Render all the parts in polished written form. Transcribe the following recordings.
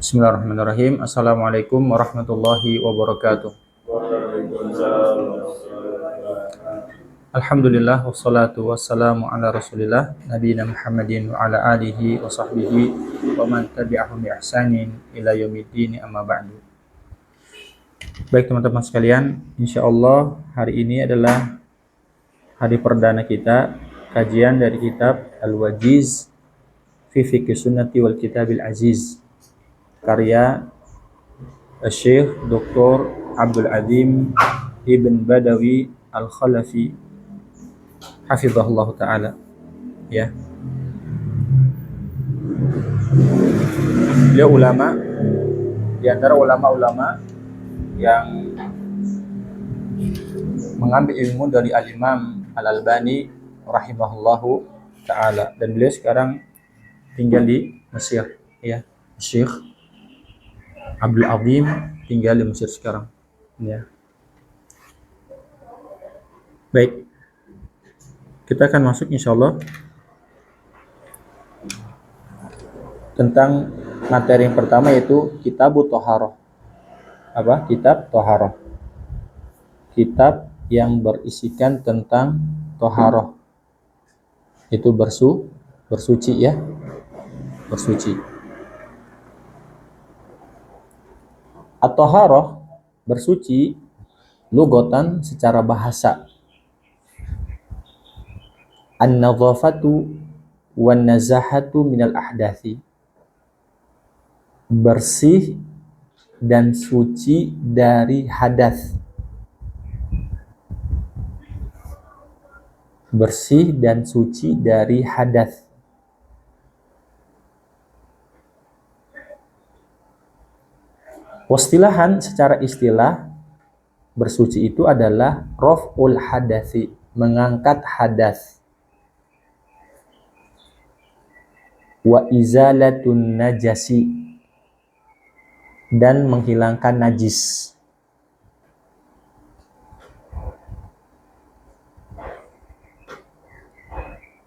Bismillahirrahmanirrahim. Assalamualaikum warahmatullahi wabarakatuh. Alhamdulillah wassalatu wassalamu ala Rasulillah nabiyina Muhammadin wa ala alihi wa sahbihi wa man tabi'ahum bi ihsanin ila yaumiddin amma ba'du. Baik teman-teman sekalian, insyaallah hari ini adalah hari perdana kita kajian dari kitab Al-Wajiz fi Fiqh Sunnati wal Kitabil Aziz karya Syekh Dr. Abdul Azim Ibn Badawi Al-Khalafi hafizahullah ta'ala. Ya. Beliau ulama, di antara ulama-ulama yang mengambil ilmu dari Al-Imam Al-Albani rahimahullahu ta'ala, dan beliau sekarang tinggal di Mesir, ya. Syekh Abdul Azim tinggal di Mesir sekarang, ya. Baik, kita akan masuk insyaallah tentang materi yang pertama, yaitu Kitab Thaharah. Apa? Kitab Thaharah. Kitab yang berisikan tentang Thaharah. Itu bersuci, ya. Bersuci. At-Thaharah, bersuci, lugatan secara bahasa. An-nadhafatu wan nazahatu minal ahdathi. Bersih dan suci dari hadas. Bersih dan suci dari hadas. Wastilahan, secara istilah, bersuci itu adalah raf'ul hadasi, mengangkat hadas. Wa izalatun najasi, dan menghilangkan najis.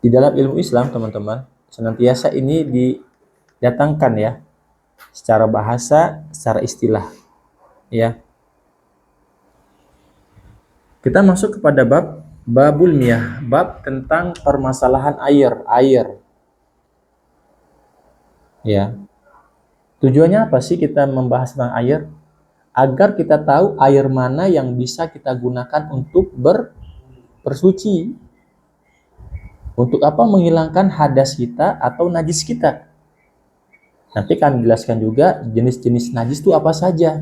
Di dalam ilmu Islam, teman-teman, senantiasa ini didatangkan, ya, secara bahasa, secara istilah, ya. Kita masuk kepada babul miyah, bab tentang permasalahan air. Ya. Tujuannya apa sih kita membahas tentang air? Agar kita tahu air mana yang bisa kita gunakan untuk bersuci. Untuk apa? Menghilangkan hadas kita atau najis kita. Nanti kami jelaskan juga jenis-jenis najis itu apa saja.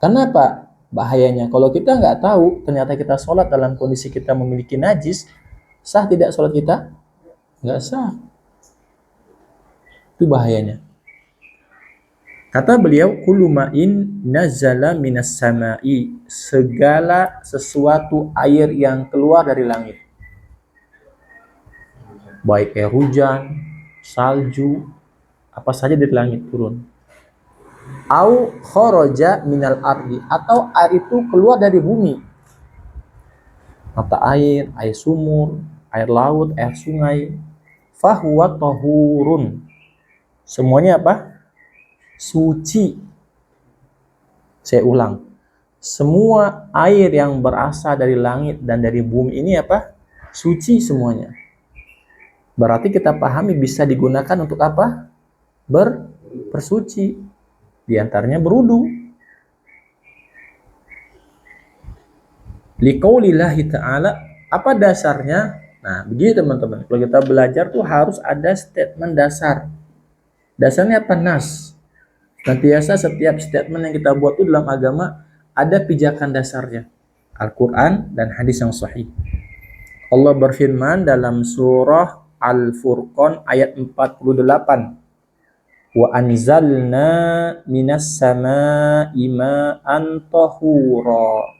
Kenapa bahayanya? Kalau kita nggak tahu, ternyata kita sholat dalam kondisi kita memiliki najis, sah tidak sholat kita? Nggak sah. Itu bahayanya. Kata beliau, kullu ma'in nazala minas sama'i, segala sesuatu air yang keluar dari langit. Baik air hujan, salju, apa saja dari langit turun. Au kharaja minal ardi, atau air itu keluar dari bumi. Mata air, air sumur, air laut, air sungai. Fahuwa tahurun. Semuanya apa? Suci. Saya ulang. Semua air yang berasal dari langit dan dari bumi ini apa? Suci semuanya. Berarti kita pahami bisa digunakan untuk apa? Bersuci. Di antaranya berudu. Liqaulillahi ta'ala, apa dasarnya? Nah, begini teman-teman. Kalau kita belajar tuh harus ada statement dasar. Dasarnya apa? Nas. Nantiasa setiap statement yang kita buat itu dalam agama ada pijakan dasarnya. Al-Quran dan hadis yang sahih. Allah berfirman dalam surah Al-Furqan ayat 48. Wa anzalna minas sama'i ma'an tahura.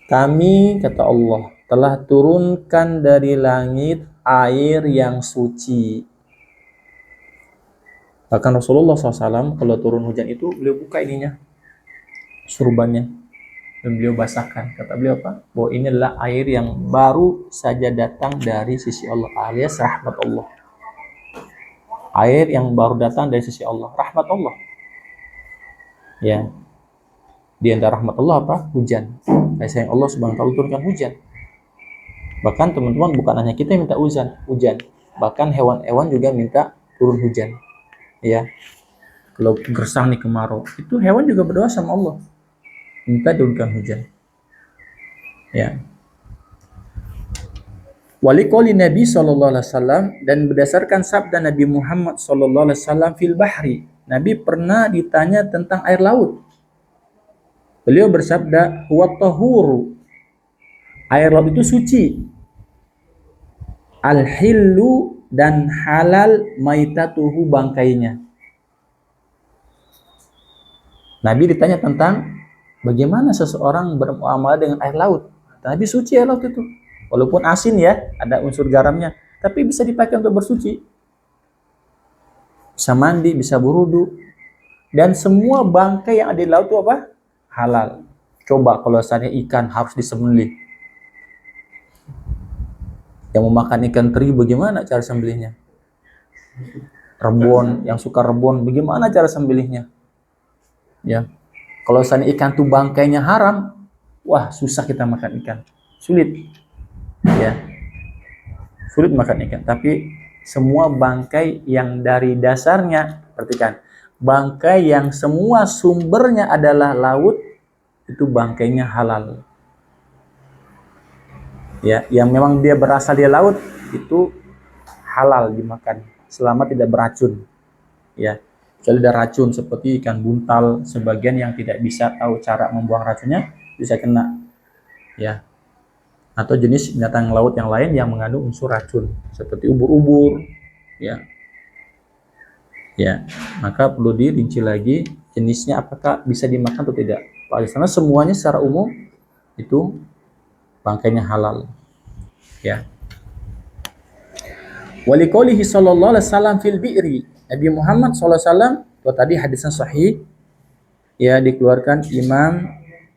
Kami, kata Allah, telah turunkan dari langit air yang suci. Bahkan Rasulullah SAW kalau turun hujan itu beliau buka ininya, surbannya, dan beliau basahkan. Kata beliau apa? Bahwa ini adalah air yang baru saja datang dari sisi Allah, alias rahmat Allah. Air yang baru datang dari sisi Allah, rahmat Allah. Ya, di antara rahmat Allah apa? Hujan. Kasih sayang Allah Subhanahu wa taala turunkan hujan. Bahkan teman-teman, bukan hanya kita yang minta hujan, bahkan hewan-hewan juga minta turun hujan. Ya, kalau gersang nih kemarau, itu hewan juga berdoa sama Allah, minta turunkan hujan. Ya. Walikoli Nabi SAW, dan berdasarkan sabda Nabi Muhammad SAW fil bahri, Nabi pernah ditanya tentang air laut. Beliau bersabda, huwa tahuru, air laut itu suci, al-hillu, dan halal, maitatuhu, bangkainya. Nabi ditanya tentang bagaimana seseorang bermuamalah dengan air laut. Nabi, suci air laut itu. Walaupun asin ya, ada unsur garamnya, tapi bisa dipakai untuk bersuci. Bisa mandi, bisa berwudu. Dan semua bangkai yang ada di laut itu apa? Halal. Coba kalau misalnya ikan harus disembelih. Yang mau makan ikan teri, bagaimana cara sembelihnya? Rebon, yang suka rebon, bagaimana cara sembelihnya? Ya. Kalau misalnya ikan tuh bangkainya haram, wah, susah kita makan ikan. Sulit. Ya, sulit makan ikan. Tapi semua bangkai yang dari dasarnya, perhatikan, bangkai yang semua sumbernya adalah laut, itu bangkainya halal. Ya, yang memang dia berasal dari laut itu halal dimakan selama tidak beracun. Ya, kecuali ada racun seperti ikan buntal, sebagian yang tidak bisa tahu cara membuang racunnya bisa kena. Ya. Atau jenis binatang laut yang lain yang mengandung unsur racun seperti ubur-ubur, ya. Ya, maka perlu dirinci lagi jenisnya apakah bisa dimakan atau tidak. Karena semuanya secara umum itu bangkainya halal. Ya. Waliqaulihi sallallahu alaihi wasallam fil bi'ri, Nabi Muhammad sallallahu alaihi wasallam, itu tadi hadisnya sahih, ya, dikeluarkan Imam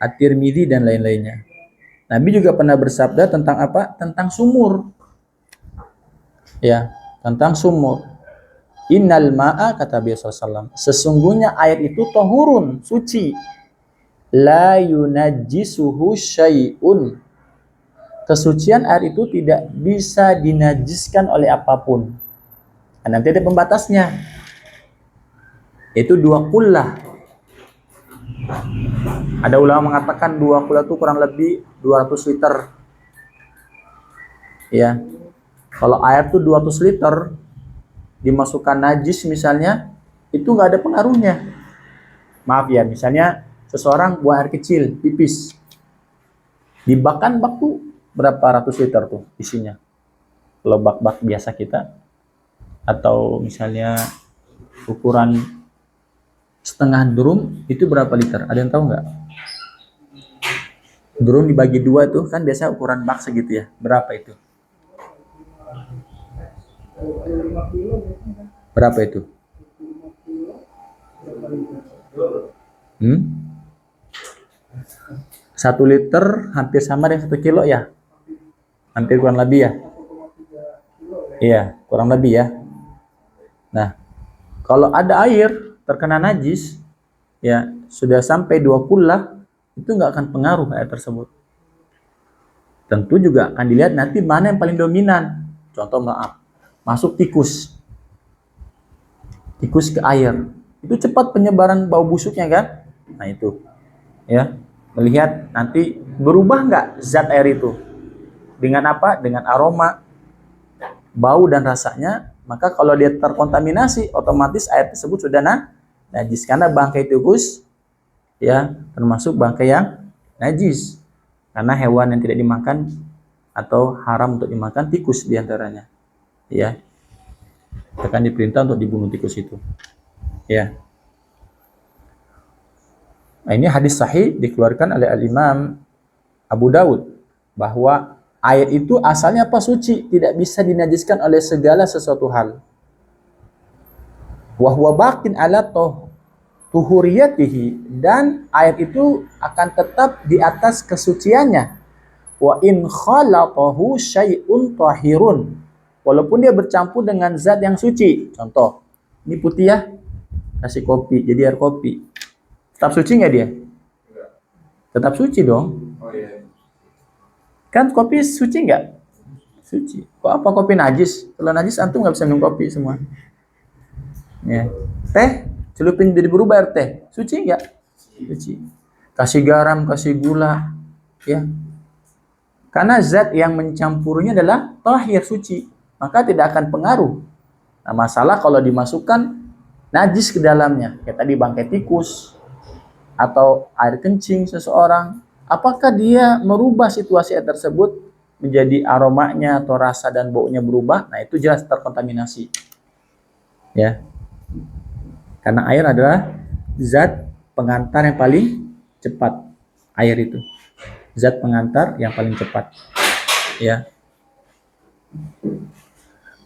At-Tirmidzi dan lain-lainnya. Nabi juga pernah bersabda tentang apa? Tentang sumur. Ya, tentang sumur. Innal ma'a, kata Nabi SAW, sesungguhnya air itu tahurun, suci. La yunajjisuhu syai'un. Kesucian air itu tidak bisa dinajiskan oleh apapun. Nah, nanti ada pembatasnya. Itu 2 kullah. Ada ulama mengatakan 2 kullah itu kurang lebih 200 liter. Ya. Kalau air itu 200 liter dimasukkan najis misalnya, itu nggak ada pengaruhnya. Maaf ya, misalnya seseorang buang air kecil, pipis. Di bak tuh berapa ratus liter tuh isinya. Kalau bak biasa kita, atau misalnya ukuran setengah drum itu berapa liter? Ada yang tahu nggak? Drum dibagi 2 tuh kan biasa ukuran bak segitu ya. Berapa itu? Berapa itu? 1 liter hampir sama dengan 1 kilo ya? Hampir kurang lebih ya? Iya, kurang lebih ya. Nah, kalau ada air terkena najis, ya sudah sampai 2 kullah, itu nggak akan pengaruh air tersebut. Tentu juga akan dilihat nanti mana yang paling dominan. Contoh, masuk tikus ke air, itu cepat penyebaran bau busuknya kan? Nah itu, ya, melihat nanti berubah nggak zat air itu dengan apa? Dengan aroma, bau dan rasanya. Maka kalau dia terkontaminasi, otomatis air tersebut sudah najis karena bangkai tikus, ya, termasuk bangkai yang najis karena hewan yang tidak dimakan atau haram untuk dimakan tikus diantaranya, ya. Akan diperintah untuk dibunuh tikus itu, ya. Nah, ini hadis sahih dikeluarkan oleh Al-Imam Abu Daud bahwa air itu asalnya apa? Suci, tidak bisa dinajiskan oleh segala sesuatu hal. Wa huwa baqin ala tuhuriyatihi, dan air itu akan tetap di atas kesuciannya. Wa in khalaqahu syai'un tahirun, walaupun dia bercampur dengan zat yang suci. Contoh, ini putih ya, kasih kopi, jadi air kopi. Tetap suci nggak dia? Tetap suci dong. Kan kopi suci nggak? Suci. Kok apa kopi najis? Kalau najis antum nggak bisa minum kopi semua. Ya. Teh, celupin jadi berubah air teh. Suci nggak? Suci. Kasih garam, kasih gula. Ya. Karena zat yang mencampurnya adalah tahir, suci. Maka tidak akan pengaruh. Nah, masalah kalau dimasukkan najis ke dalamnya. Kayak tadi bangkai tikus. Atau air kencing seseorang. Apakah dia merubah situasi air tersebut menjadi aromanya atau rasa dan baunya berubah? Nah, itu jelas terkontaminasi. Ya. Karena air adalah zat pengantar yang paling cepat. Air itu. Zat pengantar yang paling cepat. Ya.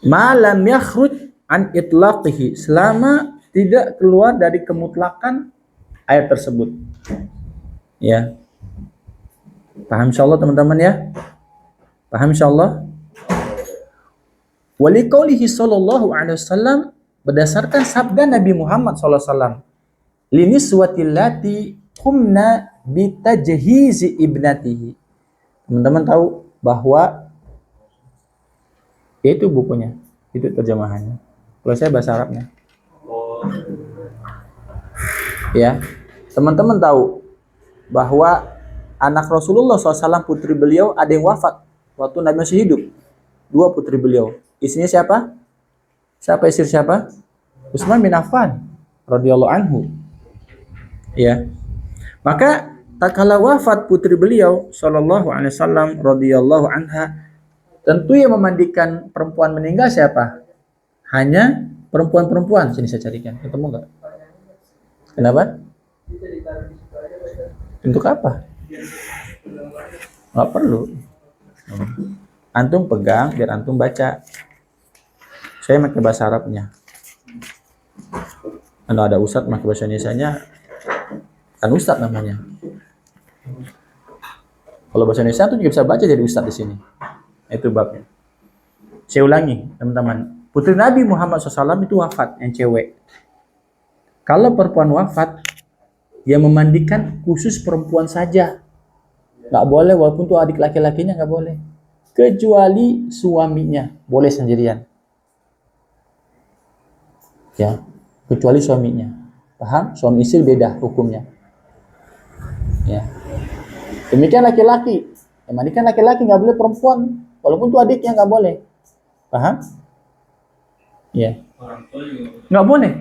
Ma lam yakhruj an itlaqihi, selama tidak keluar dari kemutlakan air tersebut. Ya. Paham insyaallah teman-teman ya? Paham insyaallah? Wa liqaulihi sallallahu alaihi wasallam, berdasarkan sabda Nabi Muhammad sallallahu alaihi wasallam, liniswatil lati kumna bitajhizi ibnatihi. Teman-teman tahu bahwa itu bukunya, itu terjemahannya. Kalau saya bahasa Arabnya. Ya, teman-teman tahu bahwa anak Rasulullah SAW, putri beliau ada yang wafat waktu Nabi masih hidup. 2 putri beliau. Istrinya siapa? Siapa istri siapa? Utsman bin Affan radhiyallahu anhu. Ya. Maka tatkala wafat putri beliau sallallahu alaihi wasallam radhiyallahu anha, tentu yang memandikan perempuan meninggal siapa? Hanya perempuan-perempuan. Sini saya carikan. Ketemu enggak? Kenapa? Untuk apa? Nggak perlu. Antum pegang biar antum baca. Saya pakai bahasa Arabnya. Kalau ada ustadz pakai bahasa Indonesianya, kan ustadz namanya. Kalau bahasa Indonesia tuh juga bisa baca jadi ustadz di sini. Itu babnya. Saya ulangi, teman-teman. Putri Nabi Muhammad SAW itu wafat, yang cewek. Kalau perempuan wafat, dia memandikan khusus perempuan saja. Nggak boleh, walaupun tuh adik laki-lakinya nggak boleh. Kecuali suaminya, boleh sendirian. Ya, kecuali suaminya. Paham? Suami istri beda hukumnya. Ya. Demikian laki-laki. Yang mandikan laki-laki, nggak boleh perempuan. Walaupun tuh adiknya nggak boleh. Paham? Ya. Nggak boleh.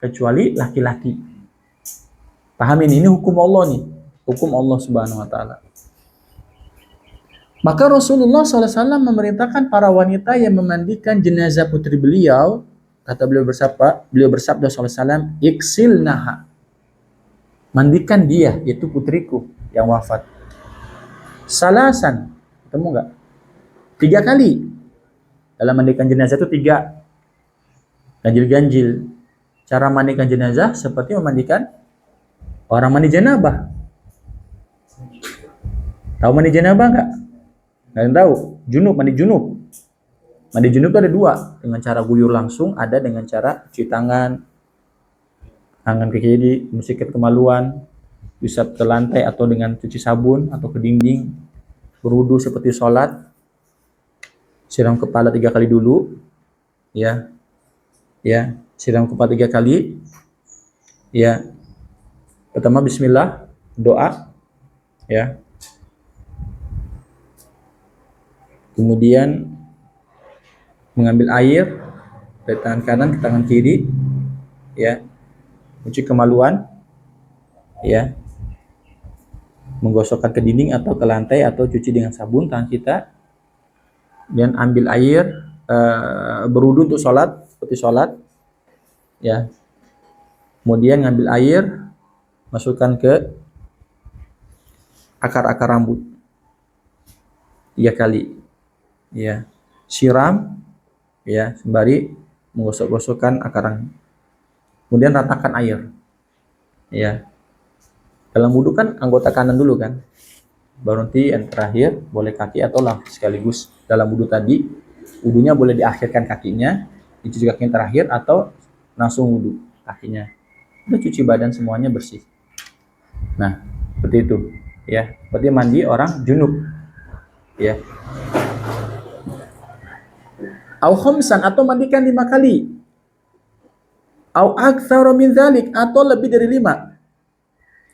Kecuali laki-laki. Paham ini hukum Allah nih. Hukum Allah Subhanahu wa taala. Maka Rasulullah SAW memerintahkan para wanita yang memandikan jenazah putri beliau, kata beliau bersabda SAW, iksilnaha, mandikan dia, yaitu putriku yang wafat. Salasan, ketemu nggak? 3 kali. Dalam mandikan jenazah itu 3 ganjil-ganjil. Cara mandikan jenazah seperti memandikan orang mandi janabah. Tahu mandi janabah nggak? Nggak tahu. Junub, mandi junub. Mandi junub itu ada 2. Dengan cara guyur langsung, ada dengan cara cuci tangan ke kiri, mensikat kemaluan, bisa ke lantai atau dengan cuci sabun atau ke dinding. Berwudu seperti sholat. Siram kepala 3 kali dulu. Ya. Ya, siram kepala 3 kali. Ya. Pertama bismillah, doa. Ya. Kemudian mengambil air dari tangan kanan ke tangan kiri, ya, mencuci kemaluan, ya, menggosokkan ke dinding atau ke lantai atau cuci dengan sabun tangan kita, dan ambil air, berwudu untuk sholat seperti sholat, ya, kemudian ngambil air, masukkan ke akar-akar rambut 3 kali. Ya, siram, ya, sembari menggosok-gosokkan akar. Kemudian ratakan air. Ya. Dalam wudu kan anggota kanan dulu kan. Baru nanti yang terakhir boleh kaki atau lah sekaligus. Dalam wudu tadi, wudunya boleh diakhirkan kakinya, dicuci kakinya terakhir atau langsung wudu kakinya. Udah cuci badan semuanya bersih. Nah, seperti itu ya. Seperti mandi orang junub ya. Au khamsan, atau mandikan 5 kali. Au aktsara min dzalik, atau lebih dari 5.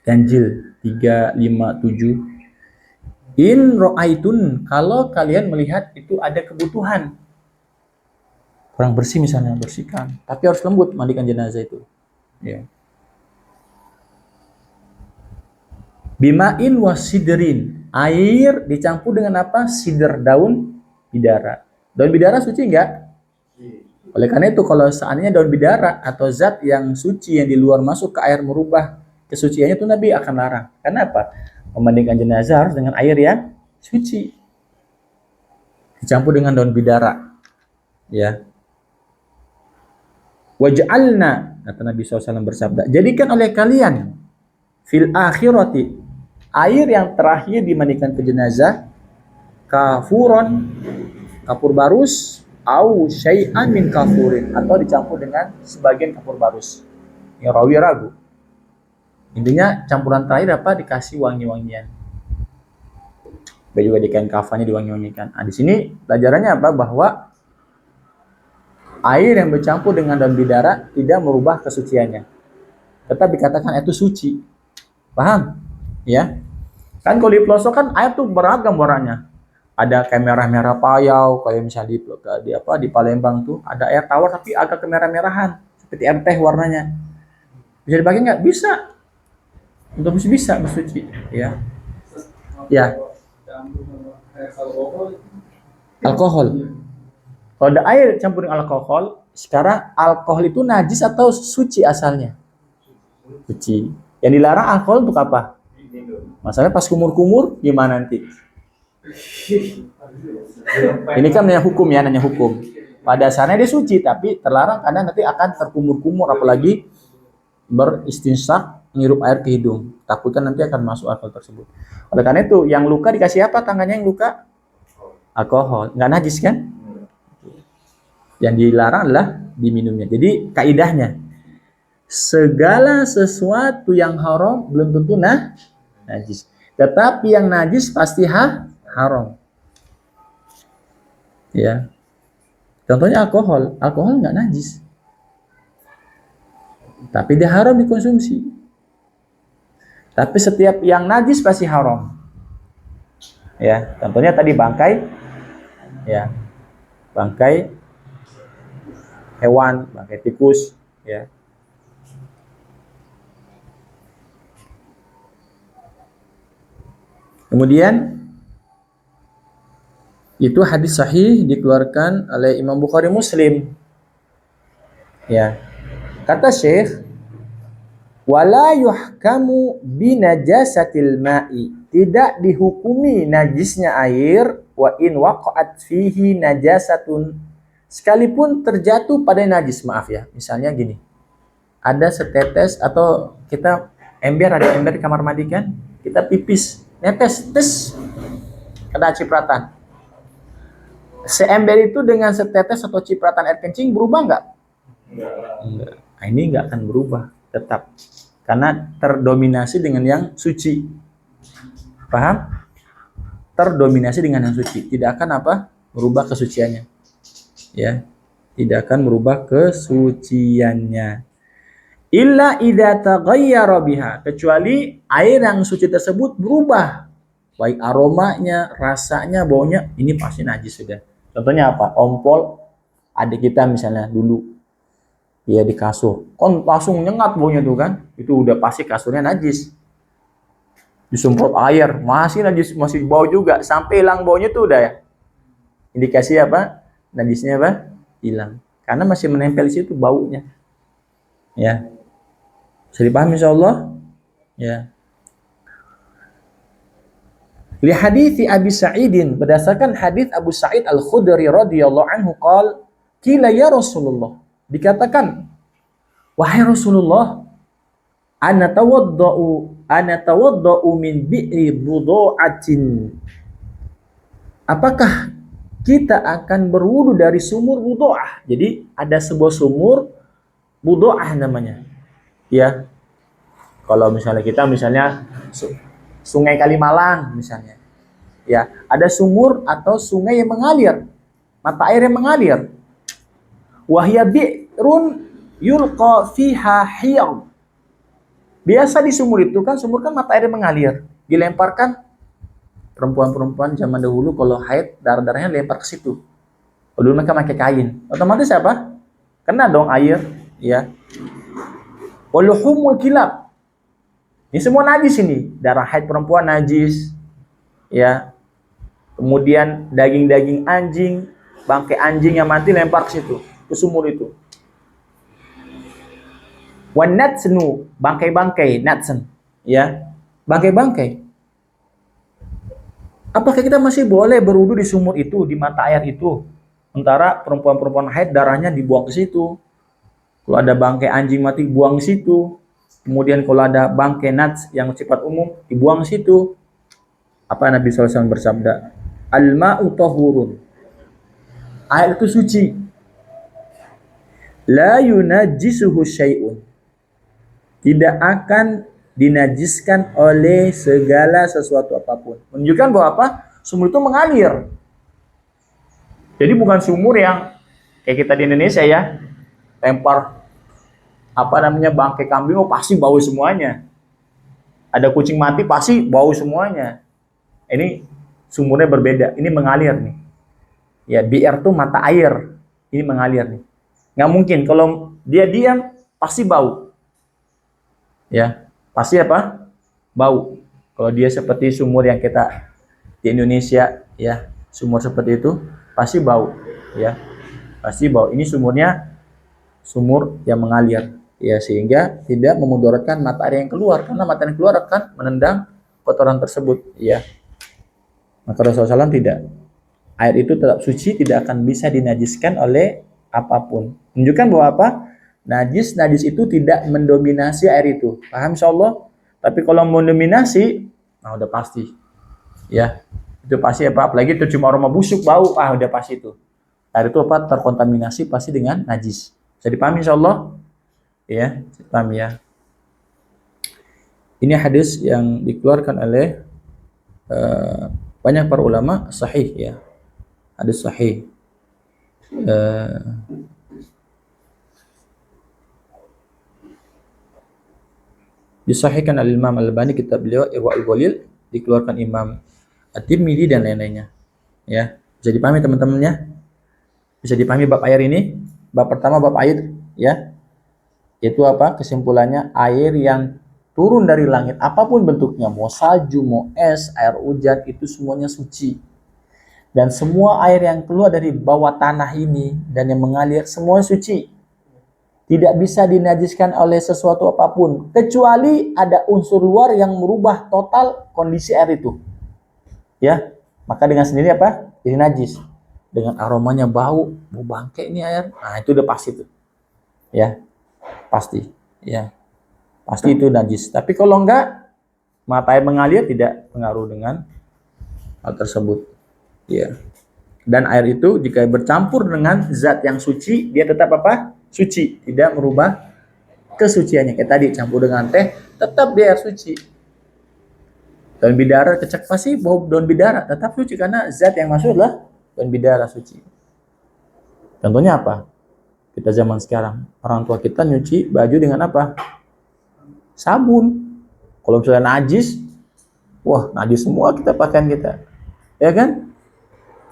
Ganjil 3, 5, 7. In ra'aitun, kalau kalian melihat itu ada kebutuhan. Kurang bersih misalnya, bersihkan. Tapi harus lembut mandikan jenazah itu. Ya. Bima'in wasidrin, air dicampur dengan apa? Sidr, daun bidara. Daun bidara suci enggak? Oleh karena itu kalau seandainya daun bidara atau zat yang suci yang di luar masuk ke air merubah kesuciannya, itu Nabi akan larang. Karena apa? Memandikan jenazah harus dengan air yang suci. Dicampur dengan daun bidara. Ya. Waj'alna, kata Nabi SAW bersabda, jadikan oleh kalian fil akhirati, air yang terakhir dimandikan ke jenazah, kafuron, kapur barus, au syai'an min kafurin, atau dicampur dengan sebagian kapur barus. Yang rawi ragu. Intinya campuran terakhir apa? Dikasih wangi-wangian. Juga di kain kafannya diwangi-wangikan. Nah, di sini pelajarannya apa? Bahwa air yang bercampur dengan daun bidara tidak merubah kesuciannya. Tetap dikatakan itu suci. Paham? Ya. Kan kalau di pelosok kan air tuh beragam warnanya. Ada kayak merah-merah payau, kayak misalnya di Palembang tuh ada air tawar tapi agak kemerah-merahan, seperti air teh warnanya. Bisa dipakai nggak? Bisa. Untuk bisa bersuci, ya. Ya. Alkohol. Kalau ada air campur dengan alkohol, sekarang alkohol itu najis atau suci asalnya? Suci. Yang dilarang alkohol untuk apa? Masalahnya pas kumur-kumur gimana nanti? Ini kan nanya hukum ya, nanya hukum. Pada dasarnya dia suci, tapi terlarang karena nanti akan terkumur-kumur, apalagi beristinsak, ngirup air ke hidung. Takutkan nanti akan masuk alkohol tersebut. Oleh karena itu, yang luka dikasih apa tangannya yang luka? Alkohol. Nggak najis kan? Yang dilarang adalah diminumnya. Jadi kaidahnya, segala sesuatu yang haram belum tentu najis. Tetapi yang najis pasti haram. Ya. Contohnya alkohol. Alkohol nggak najis. Tapi dia haram dikonsumsi. Tapi setiap yang najis pasti haram. Ya, contohnya tadi bangkai. Ya. Bangkai hewan, bangkai tikus, ya. Kemudian itu hadis sahih dikeluarkan oleh Imam Bukhari Muslim. Ya. Kata Syekh, wala yuhkamu binajasatil ma'i, tidak dihukumi najisnya air, wa in waqa'at fihi najasatun, sekalipun terjatuh pada najis. Maaf ya, misalnya gini, ada setetes atau kita ada ember di kamar mandi kan, kita pipis, netes, tes, ada cipratan. Seember itu dengan setetes atau cipratan air kencing berubah nggak? Enggak. Nah, ini nggak akan berubah, tetap, karena terdominasi dengan yang suci. Paham? Terdominasi dengan yang suci, tidak akan apa? Merubah kesuciannya. Ya, tidak akan merubah kesuciannya. Illa idza taghayyara biha, kecuali air yang suci tersebut berubah, baik aromanya, rasanya, baunya, ini pasti najis sudah. Contohnya apa? Ompol adik kita misalnya dulu, ya di kasur, kon langsung nyengat baunya tuh kan, itu udah pasti kasurnya najis. Disemprot air, masih najis, masih bau juga, sampai hilang baunya tuh udah ya. Indikasi apa? Najisnya apa? Hilang. Karena masih menempel di situ baunya. Ya. Bisa dipahami insyaallah? Ya. Li hadithi Abi Sa'idin, berdasarkan hadis Abu Sa'id Al-Khudri radhiyallahu anhu qala, qila ya Rasulullah, dikatakan, wahai Rasulullah, ana tawadda'u min bi'i budu'atin, apakah kita akan berwudu dari sumur wudu'ah? Jadi ada sebuah sumur Budoah namanya. Ya, kalau misalnya kita sungai Kalimalang misalnya, ya ada sumur atau sungai yang mengalir, mata air yang mengalir. Wahya bi'run yulqa fiha hiyam. Biasa di sumur kan mata air yang mengalir, dilemparkan perempuan-perempuan zaman dahulu kalau haid darah-darahnya lempar ke situ. Kalau dulu mereka pakai kain, otomatis apa? Kena dong air, ya. Waluhumul kilab. Ini semua najis ini. Darah haid perempuan najis, ya. Kemudian daging-daging anjing, bangkai anjing yang mati lempar ke situ, ke sumur itu. Wan natsnu, bangkai-bangkai, natsen, ya. Bangkai-bangkai. Apakah kita masih boleh berwudu di sumur itu, di mata air itu? Sementara perempuan-perempuan haid darahnya dibuang ke situ. Kalau ada bangkai anjing mati buang ke situ. Kemudian kalau ada bangkai nats yang sifat umum dibuang ke situ. Apa Nabi SAW bersabda? Al-ma'u tahurun. Air itu suci. La yunajjisuhu syai'un. Tidak akan dinajiskan oleh segala sesuatu apapun. Menunjukkan bahwa apa? Sumur itu mengalir. Jadi bukan sumur yang kayak kita di Indonesia ya, lempar bangkai kambing, oh pasti bau semuanya. Ada kucing mati pasti bau semuanya. Ini sumurnya berbeda, ini mengalir nih. Ya, biar tuh mata air, ini mengalir nih. Nggak mungkin kalau dia diam pasti bau. Ya, pasti apa? Bau. Kalau dia seperti sumur yang kita di Indonesia, ya, sumur seperti itu pasti bau, ya. Pasti bau. Ini sumurnya sumur yang mengalir, ya, sehingga tidak memudaratkan mata air yang keluar, karena mata air yang keluar akan menendang kotoran tersebut, ya. Maka Rasulullah SAW tidak. Air itu tetap suci, tidak akan bisa dinajiskan oleh apapun. Menunjukkan bahwa apa? Najis itu tidak mendominasi air itu. Paham insyaallah? Tapi kalau mendominasi, nah udah pasti. Ya, itu pasti apa? Apalagi itu cuma aroma busuk, bau, udah pasti itu. Air itu apa? Terkontaminasi pasti dengan najis. Bisa dipahami insyaallah? Ya, paham ya. Ini hadis yang dikeluarkan oleh banyak para ulama sahih ya. Hadis sahih. Disahihkan oleh Imam Al-Albani, kitab beliau Irwaul Ghalil, dikeluarkan Imam At-Tirmidzi dan lain-lainnya. Ya, bisa dipahami teman-temannya? Bisa dipahami bab air ini? Bab pertama bab air, ya. Itu apa? Kesimpulannya, air yang turun dari langit apapun bentuknya, mau salju, mau es, air hujan, itu semuanya suci. Dan semua air yang keluar dari bawah tanah ini dan yang mengalir semua suci. Tidak bisa dinajiskan oleh sesuatu apapun, kecuali ada unsur luar yang merubah total kondisi air itu. Ya, maka dengan sendiri apa? Jadi najis. Dengan aromanya bau bangkai ini air. Nah, itu udah pasti tuh. Ya, pasti. Ya, pasti itu najis. Tapi kalau enggak, mata air mengalir tidak pengaruh dengan hal tersebut. Ya. Dan air itu jika bercampur dengan zat yang suci, dia tetap apa? Suci, tidak merubah kesuciannya. Kayak tadi campur dengan teh, tetap dia suci. Daun bidara kecek pasti bau daun bidara tetap suci karena zat yang masuk adalah daun bidara suci. Contohnya apa? Kita zaman sekarang, orang tua kita nyuci baju dengan apa? Sabun. Kalau misalnya najis, wah najis semua kita pakaian kita. Ya kan?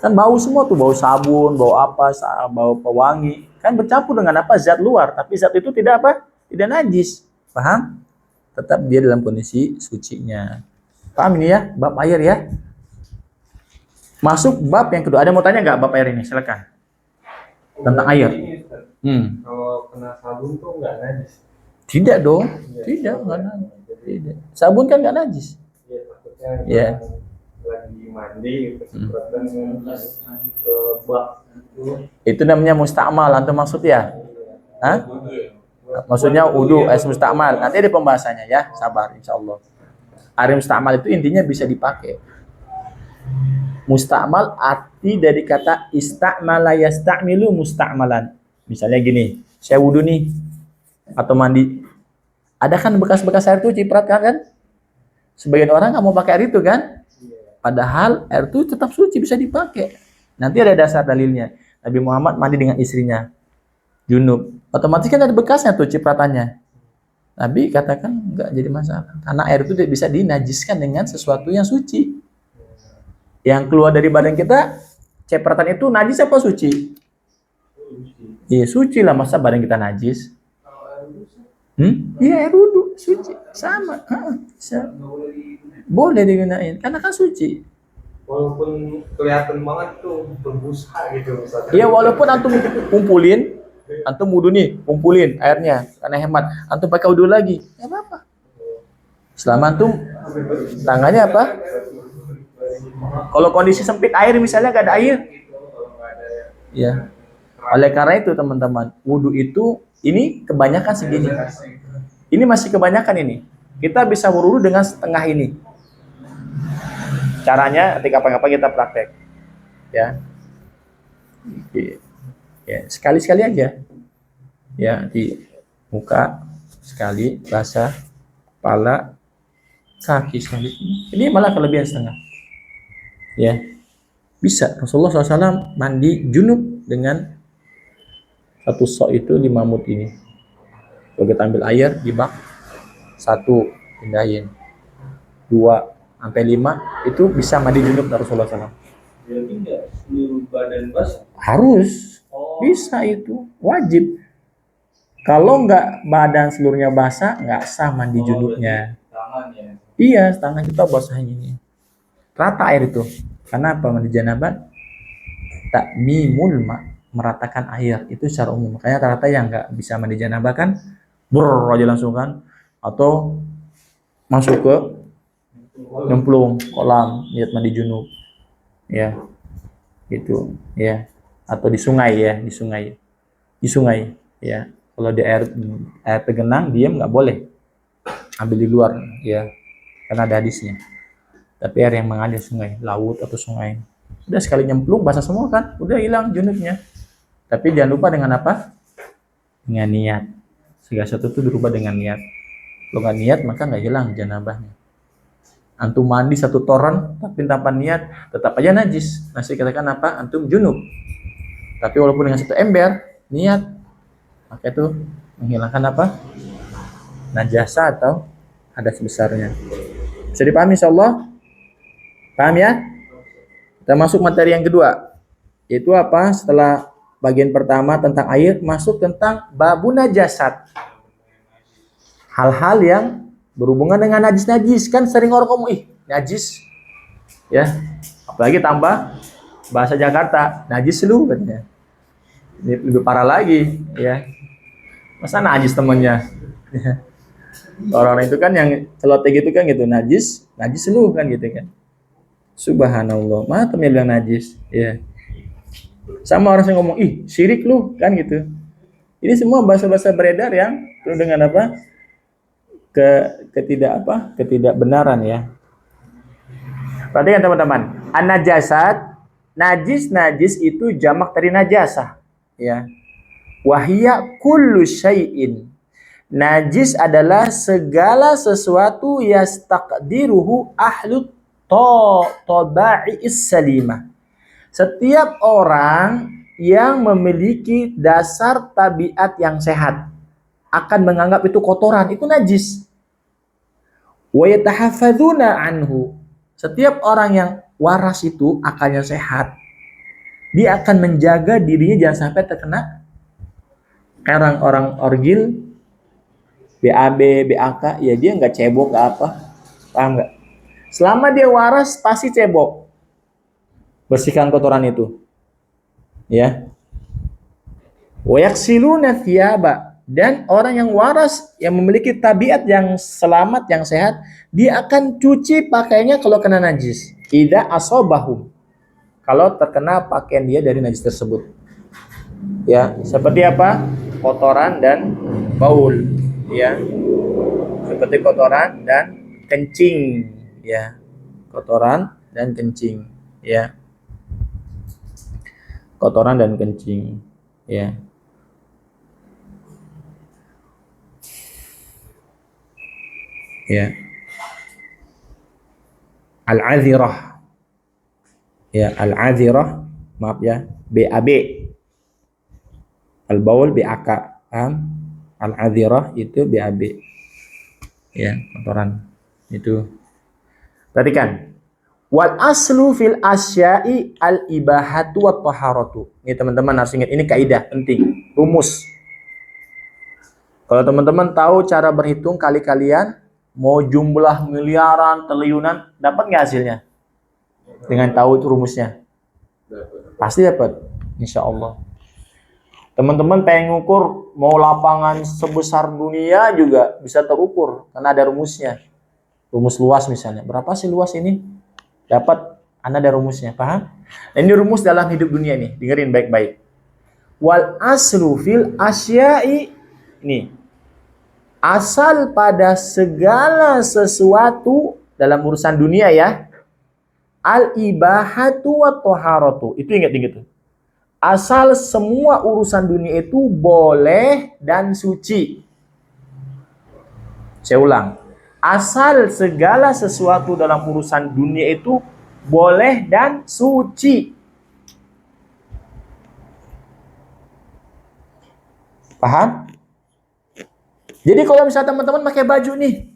Kan bau semua tuh, bau sabun, bau apa, bau pewangi. Kan bercampur dengan apa? Zat luar. Tapi zat itu tidak apa? Tidak najis. Paham? Tetap dia dalam kondisi sucinya. Paham ini ya? Bab air ya. Masuk bab yang kedua. Ada mau tanya nggak bab air ini? Silakan. Tentang air. Kalau kena sabun tuh nggak najis? Tidak dong. Tidak, nggak najis. Tidak. Sabun kan nggak najis. Iya, takutnya lagi mandi kesempratan ke bak itu namanya mustakmal, antum maksud ya? Hah? Maksudnya wudu, mustakmal. Nanti ada pembahasannya ya, sabar insyaallah. Air mustakmal itu intinya bisa dipakai. Mustakmal arti dari kata istakmala yastakmilu mustakmalan. Misalnya gini, saya wudu nih. Atau mandi, ada kan bekas-bekas air tuh ciprat kan? Sebagian orang nggak mau pakai air itu kan? Padahal air itu tetap suci, bisa dipakai. Nanti ada dasar dalilnya. Nabi Muhammad mandi dengan istrinya, junub. Otomatis kan ada bekasnya tuh cipratannya. Nabi katakan nggak jadi masalah. Karena air itu tidak bisa dinajiskan dengan sesuatu yang suci. Yang keluar dari badan kita, cipratan itu najis apa suci? Iya suci lah, masa badan kita najis? Iya air wudhu suci, sama. Bisa. Boleh digunain, karena kan suci. Walaupun kelihatan banget tuh berbusa gitu misalkan. Iya walaupun antum kumpulin, antum wudhu nih, kumpulin airnya karena hemat. Antum pakai wudhu lagi, nggak apa-apa. Selama antum tangannya apa? Kalau kondisi sempit air misalnya nggak ada air, ya. Oleh karena itu teman-teman, wudhu itu ini kebanyakan segini. Ini masih kebanyakan ini. Kita bisa wudhu dengan setengah ini. Caranya ketika apa-apa kita praktek, ya. Ya sekali-sekali aja. Ya di muka sekali, basah, kepala, kaki sekali. Ini malah kelebihan setengah. Ya bisa. Rasulullah SAW mandi junub dengan satu sok itu 5 mud ini. Kalau kita ambil air di bak, 1 pindahin, 2 sampai 5 itu bisa mandi junub dari Rasulullah SAW. Jadi nggak seluruh badan basah? Harus, bisa itu, wajib. Kalau nggak badan seluruhnya basah, nggak sah mandi junubnya. Tangan ya? Iya, tangan kita basahin ini. Rata air itu. Karena apa? Mandi janabat takmimul ma, meratakan air itu secara umum. Makanya rata-rata yang nggak bisa mandi janabah kan aja langsung kan, atau masuk ke nyemplung kolam niat mandi junub, ya gitu ya, atau di sungai ya, di sungai ya. Kalau di air tergenang diam nggak boleh, ambil di luar ya, karena ada hadisnya. Tapi air yang mengalir sungai, laut atau sungai, udah sekali nyemplung basah semua kan, udah hilang junubnya. Tapi jangan lupa dengan apa? Dengan niat. Segala sesuatu itu dirubah dengan niat. Kalau nggak niat maka nggak hilang janabahnya. Antum mandi 1 toren tapi tanpa niat tetap aja najis. Masih katakan apa? Antum junub. Tapi walaupun dengan 1 ember niat, maka itu menghilangkan apa? Najasa atau hadas besarnya. Bisa dipahami insyaallah? Paham ya? Kita masuk materi yang kedua. Yaitu apa? Setelah bagian pertama tentang air, masuk tentang babu najasat. Hal-hal yang berhubungan dengan najis-najis. Kan sering orang ngomong, ih najis. Ya, apalagi tambah bahasa Jakarta, najis lu katanya. Ini lebih parah lagi, ya. Masa najis temennya? Orang-orang itu kan yang celoteh gitu kan gitu, najis lu kan gitu kan. Subhanallah, mana temen bilang najis, ya. Sama orang yang ngomong, ih syirik lu kan gitu. Ini semua bahasa-bahasa beredar yang penuh dengan apa? Ketidakbenaran ya. Perhatikan teman-teman, an-najasat, najis itu jamak dari najasah ya. Wahia kullu syai'in. Najis adalah segala sesuatu yastaqdiruhu ahlut taba'is salimah. Setiap orang yang memiliki dasar tabiat yang sehat akan menganggap itu kotoran, itu najis. Wa yatahafadzuna anhu. Setiap orang yang waras itu akalnya sehat, dia akan menjaga dirinya jangan sampai terkena orang orgil, BAB, BAK, ya dia nggak cebok, nggak apa, paham nggak? Selama dia waras pasti cebok. Bersihkan kotoran itu, ya. Wa yaksiluna thiyaba. Dan orang yang waras, yang memiliki tabiat yang selamat, yang sehat, dia akan cuci pakaiannya kalau kena najis. Idza asobahum. Kalau terkena pakaian dia dari najis tersebut. Ya, seperti apa? Kotoran dan baul, ya. Seperti kotoran dan kencing, ya. Kotoran dan kencing, ya. Kotoran dan kencing, ya. Ya. Al-azirah. Ya, al-azirah, maaf ya, BAB. Al-baul BAK. Paham? Al-azirah itu BAB. Ya, kotoran. Itu. Perhatikan. Wal aslu fil asya'i al-ibahatu wat taharatu. Ini teman-teman harus ingat, ini kaidah penting, rumus. Kalau teman-teman tahu cara berhitung kali-kalian, mau jumlah miliaran, triliunan, dapat nggak hasilnya? Dengan tahu itu rumusnya? Pasti dapat, insya Allah. Teman-teman pengen ngukur, mau lapangan sebesar dunia juga bisa terukur, karena ada rumusnya. Rumus luas misalnya, berapa sih luas ini? Dapat, Anda ada rumusnya, paham? Nah, ini rumus dalam hidup dunia nih, dengerin baik-baik. Wal aslu fil asya'i, ini asal pada segala sesuatu dalam urusan dunia ya, al ibahatu wa taharatu. Itu ingat-ingat tuh. Asal semua urusan dunia itu boleh dan suci. Saya ulang. Asal segala sesuatu dalam urusan dunia itu boleh dan suci. Paham? Jadi kalau misalnya teman-teman pakai baju nih,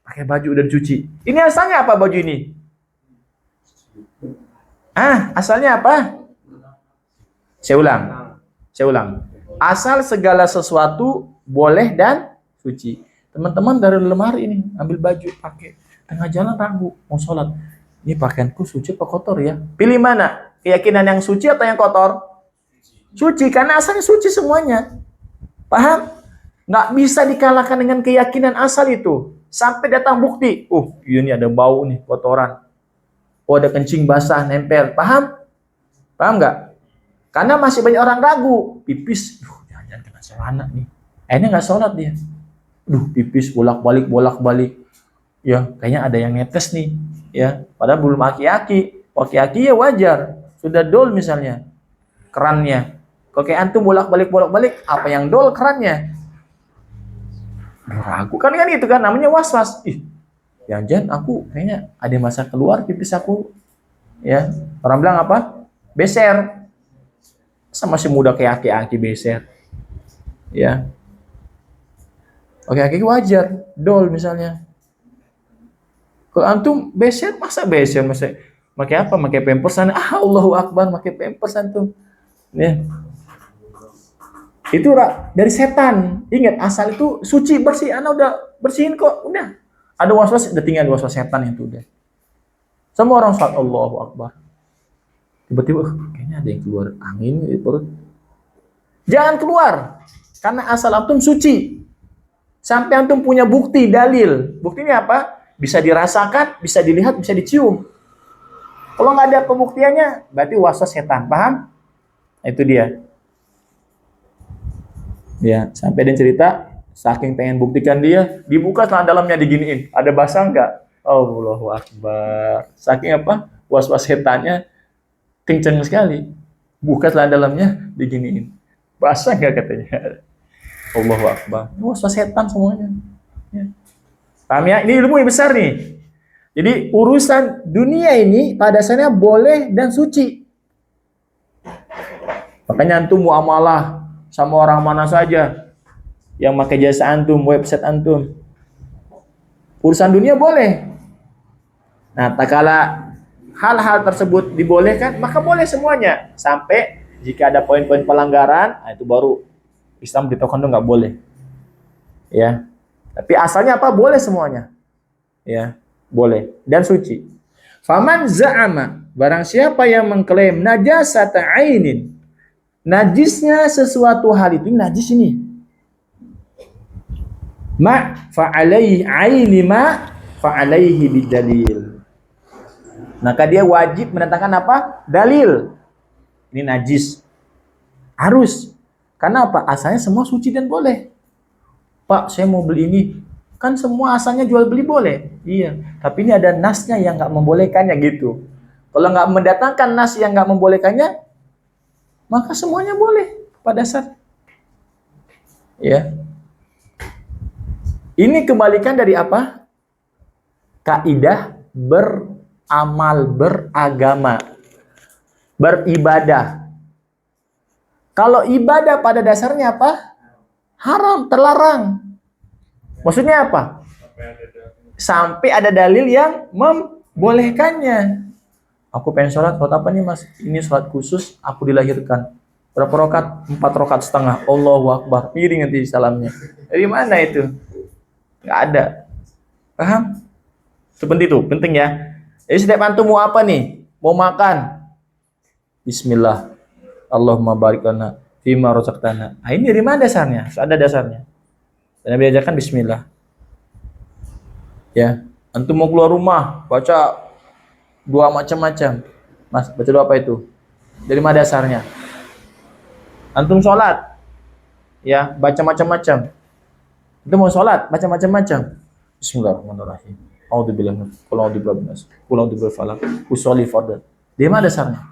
pakai baju udah dicuci. Ini asalnya apa baju ini? Asalnya apa? Saya ulang. Asal segala sesuatu boleh dan suci. Teman-teman dari lemari ini ambil baju pakai, tengah jalan ragu mau sholat. Ini pakaianku suci apa kotor ya? Pilih mana? Keyakinan yang suci atau yang kotor? Suci, karena asalnya suci semuanya. Paham? Nggak bisa dikalahkan dengan keyakinan asal itu. Sampai datang bukti. Ini ada bau nih, kotoran. Ada kencing basah, nempel. Paham? Paham nggak? Karena masih banyak orang ragu. Pipis, jangan kena celana nih. Akhirnya nggak sholat dia. Pipis bolak-balik. Ya, kayaknya ada yang netes nih. Ya, padahal belum aki-aki. Aki-aki ya wajar. Sudah dol misalnya. Kerannya. Kalau kayak antum bolak-balik, apa yang dol kerannya? Ragu kan itu kan namanya was-was. Jangan aku kayaknya ada masa keluar pipis aku. Ya, orang bilang apa? Beser. Sama masih muda kayak aki-aki beser. Ya. Aki-aki wajar, dol misalnya. Kalau antum beser masa pakai apa? Pakai pampersan. Allahu Akbar, pakai pampersan tuh. Ya. Itu dari setan. Ingat, asal itu suci, bersih. Anda udah bersihin kok, udah. Ada was-was, udah tinggal was-was setan itu udah. Semua orang sholat Allahu Akbar. Tiba-tiba, kayaknya ada yang keluar angin di perut. Jangan keluar, karena asal antum suci. Sampai antum punya bukti, dalil. Buktinya apa? Bisa dirasakan, bisa dilihat, bisa dicium. Kalau nggak ada pembuktiannya, berarti was-was setan. Paham? Itu dia. Ya, sampai dia cerita, saking pengen buktikan dia, dibuka celana dalamnya diginiin. Ada basah nggak? Allahu Akbar. Saking apa? Was-was setannya kenceng sekali. Buka celana dalamnya diginiin. Basah nggak katanya? Allahu Akbar. Was-was setan semuanya. Ya. Paham ya? Ini ilmu yang besar nih. Jadi urusan dunia ini pada dasarnya boleh dan suci. Makanya antum muamalah sama orang mana saja yang pakai jasa antum, website antum. Urusan dunia boleh. Nah, tak kala hal-hal tersebut dibolehkan, maka boleh semuanya. Sampai jika ada poin-poin pelanggaran, itu baru Islam ditokan itu nggak boleh. Ya. Tapi asalnya apa? Boleh semuanya. Ya, boleh dan suci. Faman za'ama, barang siapa yang mengklaim najasata ainin, najisnya sesuatu hal itu najis ini. Ma fa'alaihi aini ma fa'alaihi bidalil. Maka dia wajib mendatangkan apa? Dalil. Ini najis. Harus. Karena apa? Asalnya semua suci dan boleh. Pak, saya mau beli ini. Kan semua asalnya jual beli boleh. Iya. Tapi ini ada nasnya yang nggak membolehkannya gitu. Kalau nggak mendatangkan nas yang nggak membolehkannya, maka semuanya boleh pada saat. Ya. Ini kebalikan dari apa? kaidah beramal, beragama, beribadah. Kalau ibadah pada dasarnya apa? Haram, terlarang. Maksudnya apa? Sampai ada dalil yang membolehkannya. Aku pengen sholat apa nih mas? Ini sholat khusus, aku dilahirkan. Berapa rokat? 4,5 rokat. Allahu Akbar. Miring nanti salamnya. Dari mana itu? Nggak ada. Paham? Seperti itu, penting ya. Jadi setiap antum mau apa nih? Mau makan? Bismillah. Allahumma barik lana fima razaqtana. Nah, ini dari mana dasarnya? Ada dasarnya. Dan Nabi ajarkan bismillah. Ya, antum mau keluar rumah, baca doa macam-macam. Mas, baca doa apa itu? Dari mana dasarnya? Antum sholat, ya, baca macam-macam. Antum mau sholat, baca macam-macam. Bismillahirrahmanirrahim. A'udzubillahi minasyaitonir rajim. Usolli fardhu. Dari mana dasarnya?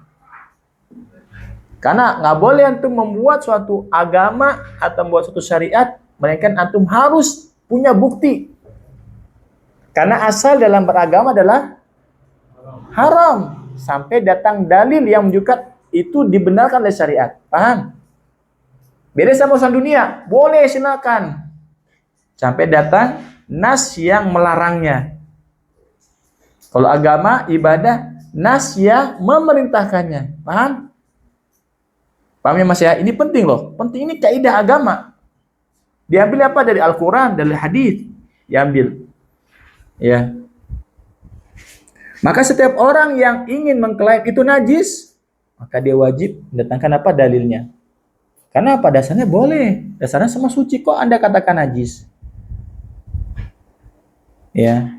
Karena nggak boleh antum membuat suatu agama atau membuat suatu syariat, melainkan antum harus punya bukti. Karena asal dalam beragama adalah haram. Sampai datang dalil yang menunjukkan itu dibenarkan oleh syariat. Paham? Beda sama urusan dunia. Boleh, silakan. Sampai datang nas yang melarangnya. Kalau agama, ibadah, nas yang memerintahkannya. Paham? Paham ya mas ya? Ini penting loh. Penting, ini kaidah agama. Diambil apa? Dari Al-Quran, dari hadis. Diambil. Ya. Maka setiap orang yang ingin mengklaim itu najis, maka dia wajib mendatangkan apa? Dalilnya. Karena apa? Dasarnya boleh. Dasarnya sama suci, kok Anda katakan najis. Ya.